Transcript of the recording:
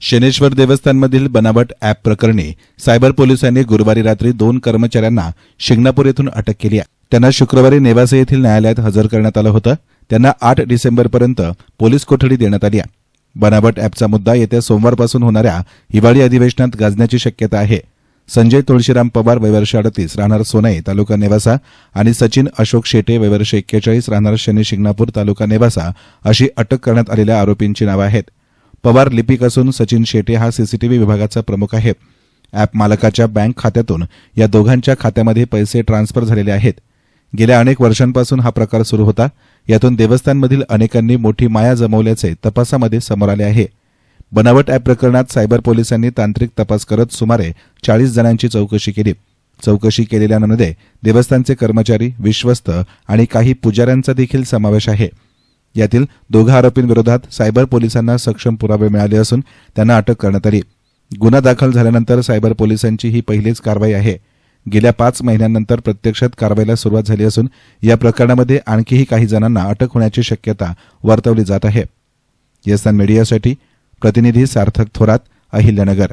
शनेश्वर देवस्थानमधील बनावट ॲप प्रकरणी सायबर पोलिसांनी गुरुवारी रात्री 2 कर्मचाऱ्यांना शिंगणापूर येथून अटक केली आहे। त्यांना शुक्रवारी नेवासे येथील न्यायालयात हजर करण्यात आलं होतं। त्यांना 8 डिसेंबरपर्यंत पोलीस कोठडी देण्यात आली आहे। बनावट ॲपचा मुद्दा येत्या सोमवारपासून होणाऱ्या हिवाळी अधिवेशनात गाजण्याची शक्यता आहे। संजय तुळशीराम पवार वय वर्ष 38 राहणार सोनई तालुका नेवासा आणि सचिन अशोक शेटे वय वर्ष 41 राहणार शनी शिंगणापूर तालुका नेवासा अशी अटक करण्यात आलेल्या आरोपींची नावे आहेत। पवार लिपिक असून सचिन शेटे हा सीसीटीव्ही विभागाचा प्रमुख आहे। ॲप मालकाच्या बँक खात्यातून या दोघांच्या खात्यामध्ये पैसे ट्रान्सफर झालेले आहेत। गेल्या अनेक वर्षांपासून हा प्रकार सुरू होता। यातून देवस्थानमधील अनेकांनी मोठी माया जमवल्याचे तपासामध्ये समोर आले आहे। बनावट ॲप प्रकरणात सायबर पोलिसांनी तांत्रिक तपास करत सुमारे 40 जणांची चौकशी केली। चौकशी केलेल्यांमध्ये देवस्थानचे कर्मचारी, विश्वस्त आणि काही पुजाऱ्यांचा देखील समावेश आहे। यातील 2 आरोपींविरोधात सायबर पोलिसांना सक्षम पुरावे मिळाले असून त्यांना अटक करण्यात आली। गुन्हा दाखल झाल्यानंतर सायबर पोलिसांची ही पहिलीच कारवाई आहे। गेल्या 5 महिन्यांनंतर प्रत्यक्षात कारवाईला सुरुवात झाली असून या प्रकरणामध्ये आणखीही काही जणांना अटक होण्याची शक्यता वर्तवली जात आहे। येसान मीडियासाठी प्रतिनिधी सार्थक थोरात, अहिल्यानगर।